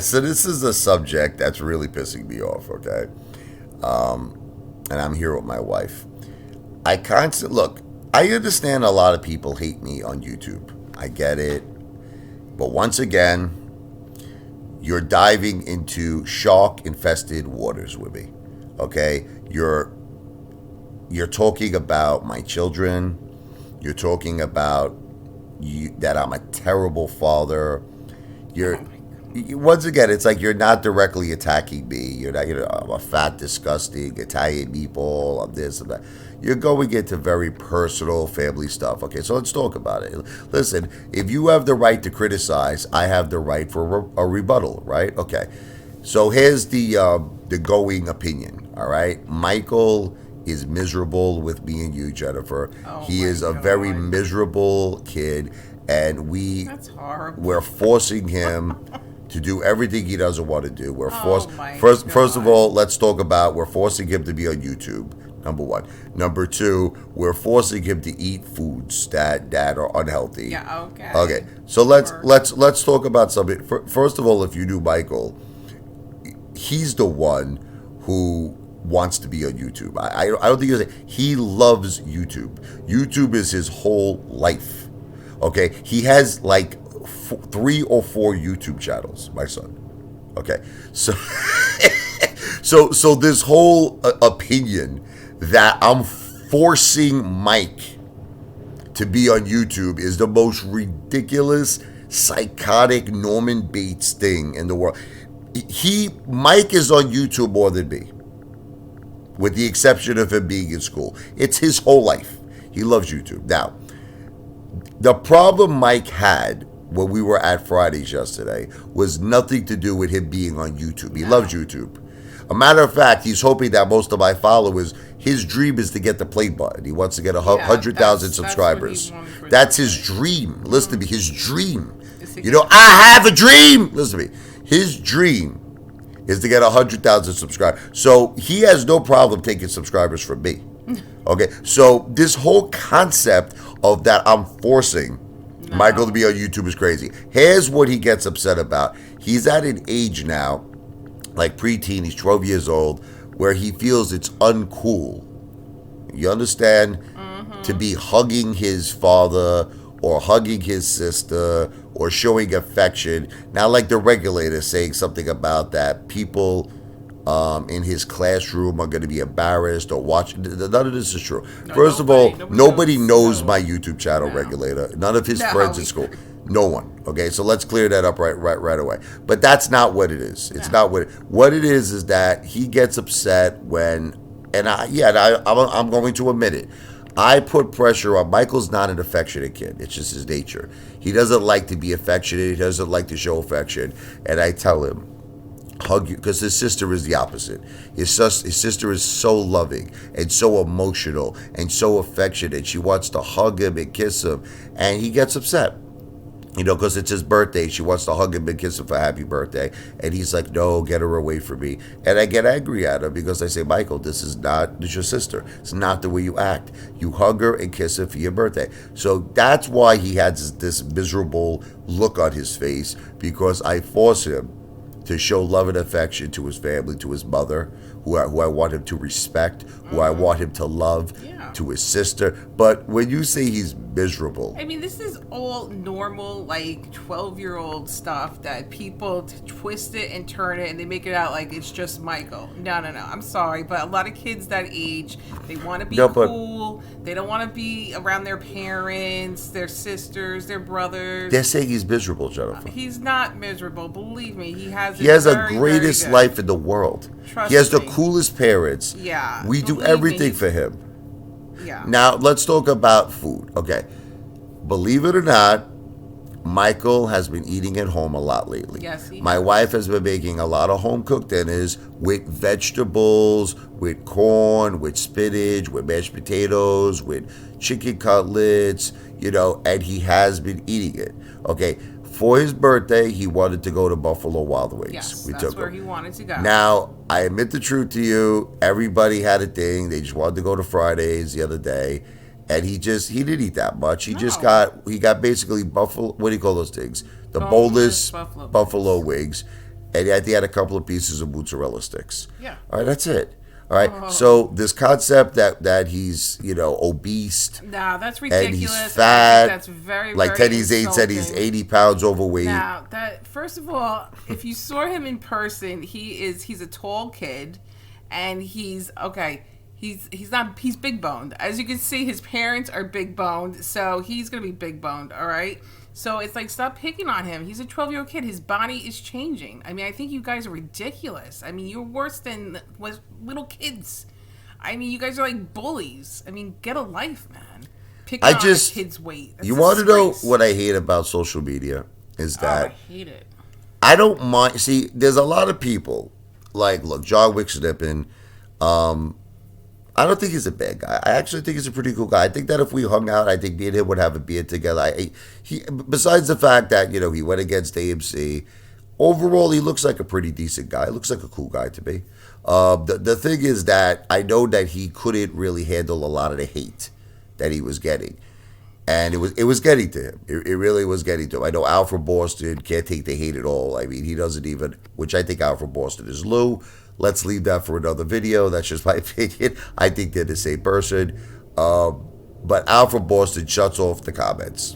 So this is a subject that's really pissing me off, okay? And I'm here with my wife. I constantly look. I understand a lot of people hate me on YouTube. I get it, but once again, you're diving into shark-infested waters with me. Okay, you're talking about my children. You're talking about that I'm a terrible father. You're once again, it's like you're not directly attacking me. You're not, I'm a fat, disgusting Italian meatball. I'm this, I'm that. You're going into very personal family stuff. Okay, so let's talk about it. Listen, if you have the right to criticize, I have the right for a rebuttal, right? Okay, so here's the going opinion. All right, Michael is miserable with me and you, Jennifer. Oh He my is a very god. miserable kid, and That's horrible. we're forcing him to do everything he doesn't want to do. We're Oh forced. my First of god. all, let's talk about we're forcing him to be on YouTube. Number one. Number two, we're forcing him to eat foods that are unhealthy. Yeah, okay. Okay, so let's Or let's let's talk about something. First of all, if you knew Michael, he's the one who wants to be on YouTube. I don't think he loves YouTube. YouTube is his whole life. Okay, he has like 3 or 4 YouTube channels. My son. Okay, so so this whole opinion that I'm forcing Mike to be on YouTube is the most ridiculous, psychotic Norman Bates thing in the world. Mike is on YouTube more than me, with the exception of him being in school. It's his whole life. He loves YouTube. Now, the problem Mike had when we were at Fridays yesterday was nothing to do with him being on YouTube. He loves no. YouTube. A matter of fact, he's hoping that most of my followers, his dream is to get the play button. He wants to get Yeah, 100,000 that's what he subscribers. wanted for his That's his birthday. dream. Listen to me, his dream. Is to You know, get I have a dream. Listen to me. His dream is to get 100,000 subscribers. So he has no problem taking subscribers from me. Okay, so this whole concept of that I'm forcing Michael to no. be on YouTube is crazy. Here's what he gets upset about. He's at an age now, like preteen, he's 12 years old, where he feels it's uncool. You understand? To be hugging his father or hugging his sister or showing affection. Now, like the regulator saying something about that, people in his classroom are going to be embarrassed or watch. None of this is true. No, First of all, nobody nobody knows my knows. YouTube channel, No. regulator. None of his No, friends in school. No one. Okay, so let's clear that up right away. But that's not what it is. It's no. not what it is that he gets upset when, and I'm going to admit it. I put pressure on. Michael's not an affectionate kid. It's just his nature. He doesn't like to be affectionate. He doesn't like to show affection. And I tell him, hug you, because his sister is the opposite. His sister is so loving and so emotional and so affectionate. She wants to hug him and kiss him, and he gets upset. You know, because it's his birthday. She wants to hug him and kiss him for happy birthday. And he's like, no, get her away from me. And I get angry at him because I say, Michael, this is your sister. It's not the way you act. You hug her and kiss her for your birthday. So that's why he has this miserable look on his face, because I force him to show love and affection to his family, to his mother, who I want him to respect, who I want him to love, Yeah. to his sister. But when you say he's miserable, I mean, this is all normal, like 12-year-old stuff that people twist it and turn it and they make it out like it's just Michael. No, no, no. I'm sorry, but a lot of kids that age, they want to be No, but- cool. They don't want to be around their parents, their sisters, their brothers. they're saying he's miserable, Jennifer. He's not miserable. Believe me, he has. He has the very, greatest very good. life in the world. Trust He has the me. coolest parents. Yeah, We do believe me, everything he's- for him. Yeah. Now, let's talk about food. Okay. Believe it or not, Michael has been eating at home a lot lately. Yes, he My has. wife has been making a lot of home cooked dinners with vegetables, with corn, with spinach, with mashed potatoes, with chicken cutlets, and he has been eating it. Okay. For his birthday, he wanted to go to Buffalo Wild Wings. Yes, We that's took where him. he wanted to go. Now, I admit the truth to you. Everybody had a thing. They just wanted to go to Fridays the other day, and he didn't eat that much. He No. got basically buffalo. What do you call those things? the Boneless boneless buffalo buffalo wings. wings, and they had a couple of pieces of mozzarella sticks. Yeah. All right, that's it. All right, Oh. so this concept that he's obese Nah, that's and he's ridiculous. And I think fat, that's very, like very Teddy Zane said, he's insulting. 80 pounds overweight. Now that first of all, if you saw him in person, he's a tall kid, and he's okay. He's big boned. As you can see, his parents are big boned, so he's gonna be big boned. All right. So it's like, stop picking on him. He's a 12-year-old kid. His body is changing. I mean, I think you guys are ridiculous. I mean, you're worse than little kids. I mean, you guys are like bullies. I mean, get a life, man. Picking on a kid's weight. That's You a want to know disgrace. what I hate about social media is Oh, I that hate it. I don't mind. See, there's a lot of people like, look, John Wick Snippin. I don't think he's a bad guy. I actually think he's a pretty cool guy. I think that if we hung out, I think me and him would have a beer together. Besides the fact that he went against AMC, overall he looks like a pretty decent guy. He looks like a cool guy to me. The thing is that I know that he couldn't really handle a lot of the hate that he was getting. And it was getting to him. It really was getting to him. I know Al from Boston can't take the hate at all. I mean, he doesn't even, which I think Al from Boston is Lou. Let's leave that for another video. That's just my opinion. I think they're the same person. But Al from Boston shuts off the comments.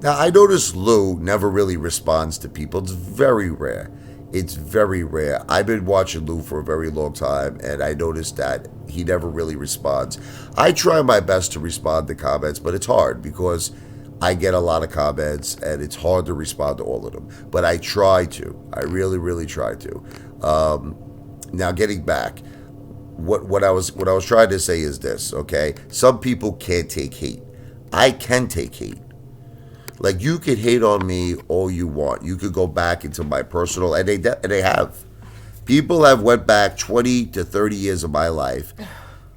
Now, I notice Lou never really responds to people. It's very rare. It's very rare. I've been watching Lou for a very long time, and I noticed that he never really responds. I try my best to respond to comments, but it's hard because I get a lot of comments, and it's hard to respond to all of them. But I try to. I really, really try to. Now, getting back, what I was trying to say is this. Okay, some people can't take hate. I can take hate. Like, you could hate on me all you want. You could go back into my personal, and they have. People have went back 20 to 30 years of my life.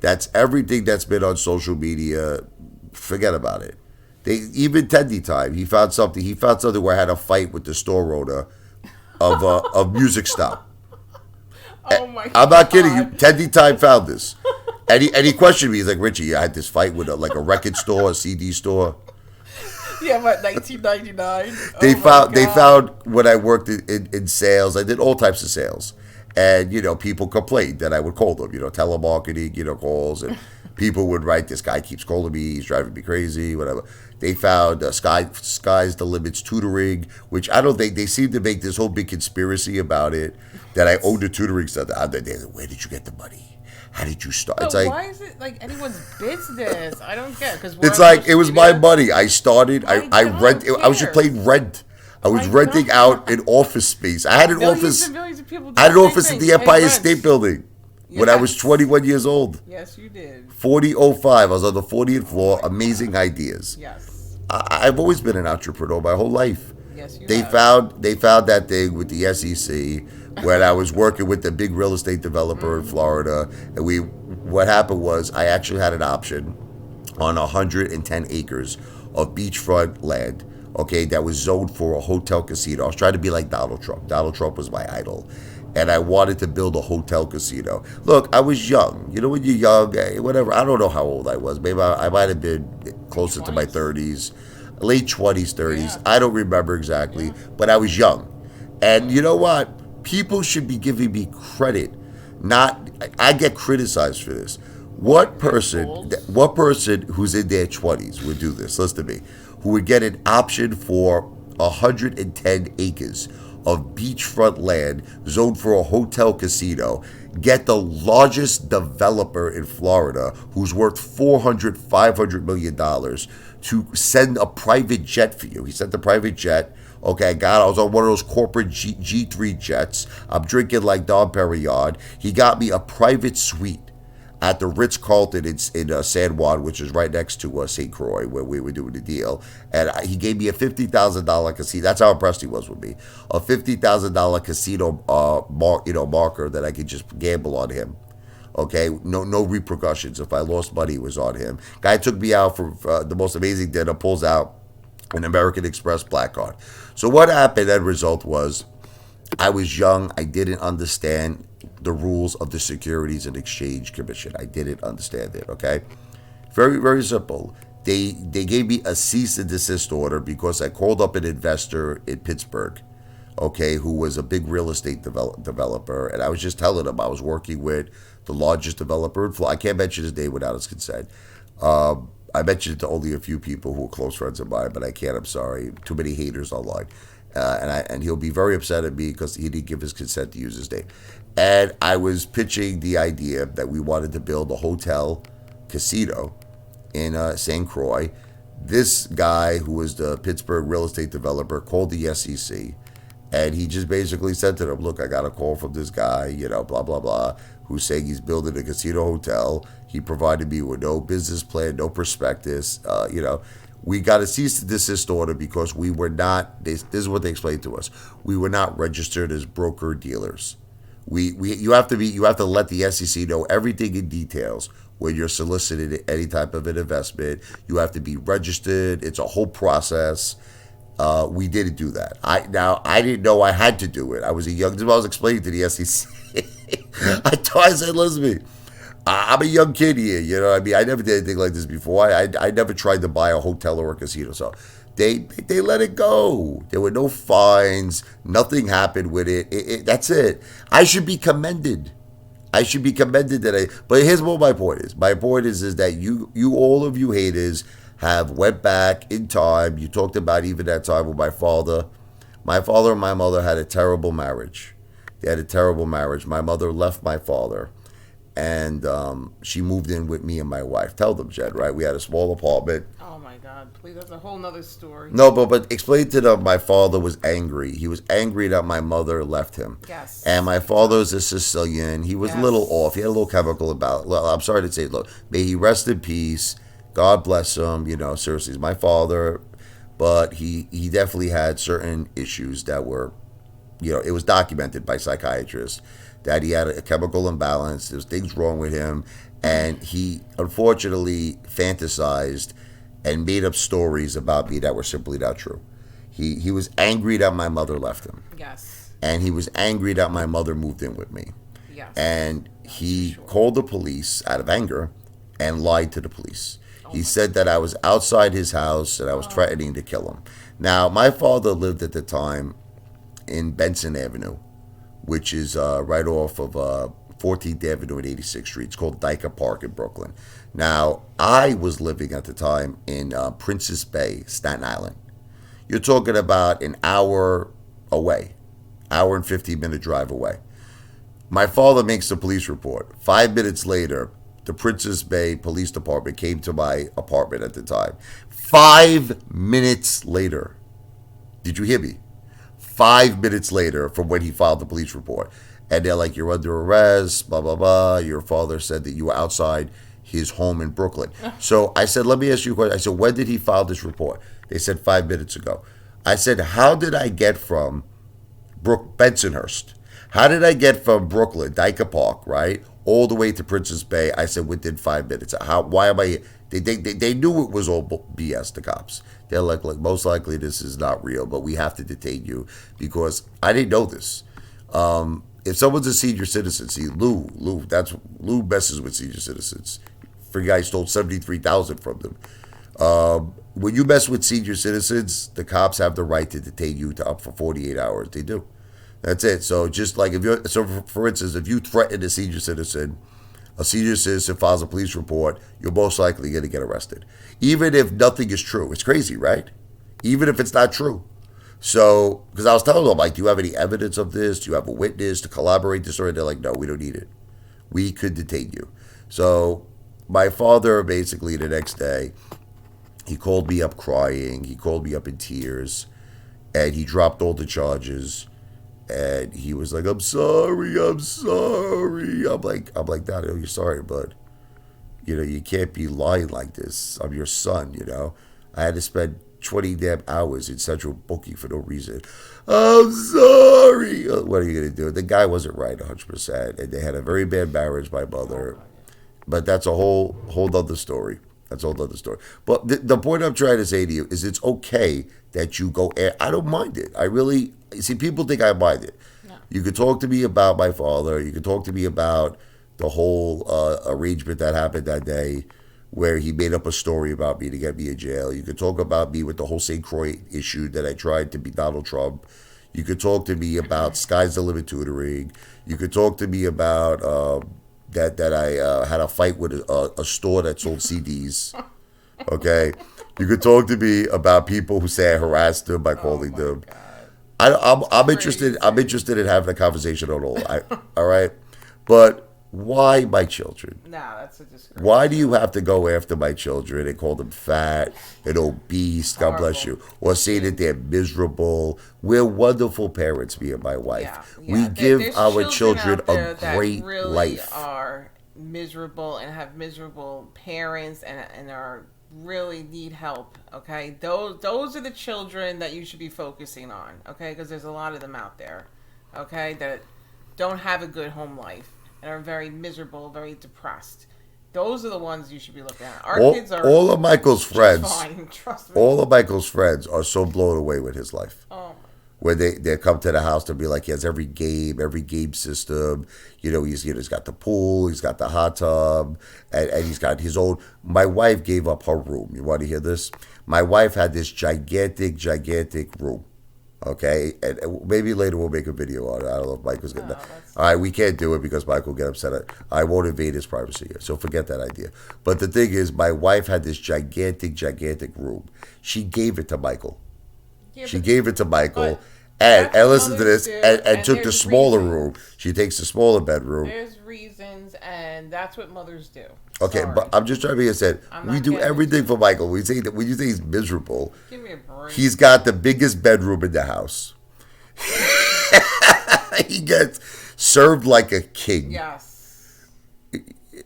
That's everything that's been on social media. Forget about it. Even Tendy Time, he found something. He found something where I had a fight with the store owner of Music Stop. Oh my God. I'm not kidding you. Tendy Time found this, and he questioned me. He's like, Richie, I had this fight with a record store, a CD store. Yeah, what, 1999? They found when I worked in sales. I did all types of sales, and people complained that I would call them. Telemarketing, calls, and people would write, "This guy keeps calling me. He's driving me crazy." Whatever. They found Sky's the Limits tutoring, which I don't think they seem to make this whole big conspiracy about it that I owned a tutoring center. Where did you get the money? How did you start? But It's like, why is it like anyone's business? I don't get it. it's like it was my money. I started. I rent. I was just playing rent. I was renting out an office space. I had an office. And millions of people do I had an the same office at thing. the Pay Empire rent. State Building when I was 21 years old. Yes, you did. 4005. I was on the 40th floor. Amazing ideas. Yes. I've always been an entrepreneur my whole life. Yes, you They have. found that thing with the SEC when I was working with the big real estate developer in Florida, and what happened was I actually had an option on 110 acres of beachfront land, okay, that was zoned for a hotel casino. I was trying to be like Donald Trump. Donald Trump was my idol. And I wanted to build a hotel casino. Look, I was young. When you're young, whatever. I don't know how old I was. Maybe I might have been closer to my 30s, late 20s, 30s. Yeah. I don't remember exactly, but I was young. And you know what? People should be giving me credit. I get criticized for this. What person who's in their 20s would do this? Listen to me. Who would get an option for 110 acres of beachfront land zoned for a hotel casino, get the largest developer in Florida who's worth $400-500 million to send a private jet for you. He sent the private jet. Okay, I was on one of those corporate G3 jets. I'm drinking like Dom Perignon. He got me a private suite at the Ritz-Carlton in San Juan, which is right next to St. Croix, where we were doing the deal. And he gave me a $50,000 casino. That's how impressed he was with me. A $50,000 casino marker that I could just gamble on him. Okay, no repercussions. If I lost money, it was on him. Guy took me out for the most amazing dinner, pulls out an American Express black card. So what happened, end result was, I was young. I didn't understand the rules of the Securities and Exchange Commission. I didn't understand it, okay? Very, very simple. they gave me a cease and desist order because I called up an investor in Pittsburgh, okay, who was a big real estate developer, and I was just telling him I was working with the largest developer in Florida. I can't mention his name without his consent. I mentioned it to only a few people who are close friends of mine, but I can't. I'm sorry. Too many haters online, and he'll be very upset at me because he didn't give his consent to use his name. And I was pitching the idea that we wanted to build a hotel casino in St. Croix. This guy, who was the Pittsburgh real estate developer, called the SEC, and he just basically said to them, "Look, I got a call from this guy, blah blah blah, who's saying he's building a casino hotel. He provided me with no business plan, no prospectus. We got a cease and desist order because we were not. This is what they explained to us. We were not registered as broker dealers. You have to let the SEC know everything in details when you're soliciting any type of an investment. You have to be registered. It's a whole process." We didn't do that. I didn't know I had to do it. I was a young. This is what I was explaining to the SEC. I said, "Listen, I'm a young kid here. I never did anything like this before. I never tried to buy a hotel or a casino." So they let it go. There were no fines. Nothing happened with it. That's it. I should be commended. I should be commended that But here's what my point is. My point is that you all of you haters have went back in time. You talked about even that time with my father. My father and my mother had a terrible marriage. They had a terrible marriage. My mother left my father, and she moved in with me and my wife. Tell them, Jed, right? We had a small apartment. Oh my God! Please, that's a whole nother story. No, but explain to them. My father was angry. He was angry that my mother left him. Yes. And my father's a Sicilian. He was a little off. He had a little chemical about. Well, I'm sorry to say, look, may he rest in peace. God bless him. Seriously, he's my father, but he definitely had certain issues that were, it was documented by psychiatrists that he had a chemical imbalance. There's things wrong with him, and he unfortunately fantasized and made up stories about me that were simply not true. He was angry that my mother left him. Yes. And he was angry that my mother moved in with me. Yes. And he called the police out of anger and lied to the police. He said that I was outside his house and I was threatening to kill him. Now, my father lived at the time in Benson Avenue, which is right off of 14th Avenue and 86th Street. It's called Dyker Park in Brooklyn. Now, I was living at the time in Princess Bay, Staten Island. You're talking about an hour away, hour and 15-minute drive away. My father makes the police report. 5 minutes later, the Princess Bay Police Department came to my apartment at the time. 5 minutes later. Did you hear me? 5 minutes later from when he filed the police report. And they're like, "You're under arrest, blah, blah, blah. Your father said that you were outside his home in Brooklyn." So I said, "Let me ask you a question." I said, "When did he file this report?" They said 5 minutes ago. I said, "How did I get from Bensonhurst? How did I get from Brooklyn, Dyker Park, right, all the way to Princess Bay?" I said, "Within 5 minutes. Why am I here?" They knew it was all BS, the cops. They're like, "Most likely this is not real, but we have to detain you," because I didn't know this. If someone's a senior citizen, see, Lou messes with senior citizens. For a guy stole $73,000 from them. When you mess with senior citizens, the cops have the right to detain you to up for 48 hours. They do. That's it. So just like for instance, if you threaten a senior citizen files a police report, you're most likely going to get arrested. Even if nothing is true. It's crazy, right? Even if it's not true. So, because I was telling them, like, "Do you have any evidence of this? Do you have a witness to corroborate this story?" They're like, "No, we don't need it. We could detain you." So my father basically the next day, he called me up crying. He called me up in tears. And he dropped all the charges. And he was like, I'm sorry. I'm like, "Dad, I know you're sorry, but, you can't be lying like this. I'm your son, I had to spend 20 damn hours in central booking for no reason. I'm sorry." What are you going to do? The guy wasn't right 100%. And they had a very bad marriage, my mother. But that's a whole other story. That's a whole other story. But the point I'm trying to say to you is it's okay that you go air. I don't mind it. I really, see, people think I mind it. No. You could talk to me about my father. You could talk to me about the whole arrangement that happened that day. where he made up a story about me to get me in jail. You could talk about me with the whole St. Croix issue that I tried to be Donald Trump. You could talk to me about Sky's the Limit tutoring. You could talk to me about that I had a fight with a store that sold CDs. Okay, you could talk to me about people who say I harassed them by calling them. God. I'm interested. I'm interested in having a conversation on all. All right, but why my children? Nah, that's a disgrace. Why do you have to go after my children and call them fat and obese? God bless you. Or say that they're miserable. We're wonderful parents, me and my wife. Yeah. We give our children out there a that great really life. Are miserable and have miserable parents and are really need help. Okay, those are the children that you should be focusing on. Okay, because there's a lot of them out there. Okay, that don't have a good home life and are very miserable, very depressed. Those are the ones you should be looking at. Our kids are all of Michael's friends. fine, trust me. All of Michael's friends are so blown away with his life. Oh When they come to the house to be like, he has every game system. He's got the pool, he's got the hot tub, and he's got his own. My wife gave up her room. You want to hear this? My wife had this gigantic room. Okay, and maybe later we'll make a video on it. I don't know if Michael's getting that. All right, we can't do it because Michael will get upset. I won't invade his privacy here, so forget that idea. But the thing is, my wife had this gigantic room. She gave it to Michael. yeah, She but gave it to Michael, but and that's what listen to mothers this, do, and took the there's smaller reasons. room. She takes the smaller bedroom. There's reasons, and that's what mothers do. Okay, Sorry. but I'm just trying to be said. I'm We not do getting everything it. for Michael. We say that when you say he's miserable, Give me a break. he's got the biggest bedroom in the house. He gets served like a king. Yes.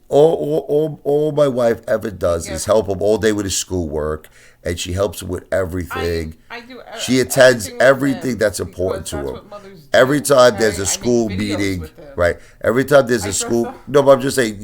All my wife ever does Yes. is help him all day with his schoolwork, and she helps him with everything. I do. She attends with everything him that's because important to that's him. what mothers do, Every time okay? there's I a make school videos meeting, with him. right? Every time there's I a school, dress up. no, but I'm just saying,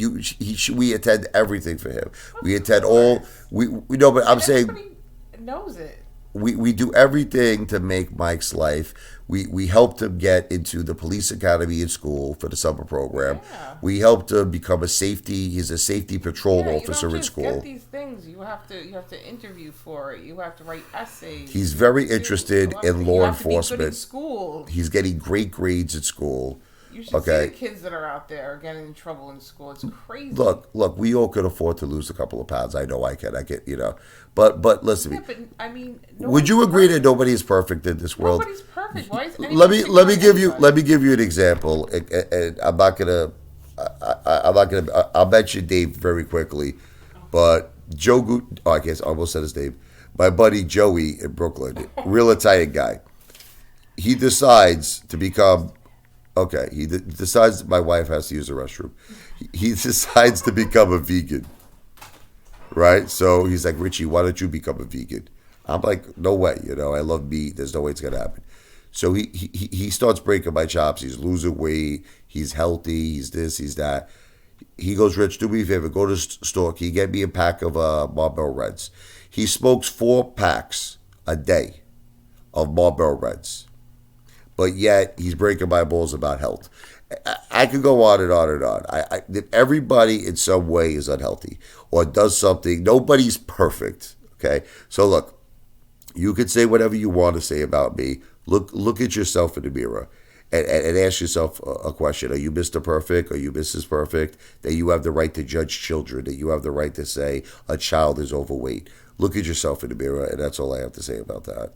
we attend everything for him. We attend all. We know, but I'm saying Everybody knows it. we do everything to make Mike's life. We helped him get into the police academy in school for the summer program. Yeah. We helped him become he's a safety patrol Yeah, officer you don't in just school. get these things. You have to interview for it. You have to write essays. He's You very have to do interested a lot in of things. law You have to be good enforcement. in school. He's getting great grades at school. You should Okay. see the kids that are out there getting in trouble in school. It's crazy. Look, we all could afford to lose a couple of pounds. I know I can. I get, But listen to Yeah, me. but I mean, Would you agree that nobody is perfect in this world? nobody's perfect? Why is Let me anybody give you anybody? an example, and I'm not gonna I'll mention Dave very quickly, but I guess I almost said his name. My buddy Joey in Brooklyn, real Italian guy. He decides to become. Okay, he decides my wife has to use the restroom. He decides to become a vegan. Right? So he's like, Richie, why don't you become a vegan? I'm like, no way. I love meat. There's no way it's going to happen. So he starts breaking my chops. He's losing weight. He's healthy. He's this, he's that. He goes, Rich, do me a favor. Go to the store. Can you get me a pack of Marlboro Reds? He smokes 4 packs a day of Marlboro Reds. But yet he's breaking my balls about health. I could go on and on and on. Everybody in some way is unhealthy or does something. Nobody's perfect. Okay, so look, you can say whatever you want to say about me. Look at yourself in the mirror and ask yourself a question: Are you Mr. Perfect? Are you Mrs. Perfect? That you have the right to judge children. That you have the right to say a child is overweight. Look at yourself in the mirror, and that's all I have to say about that.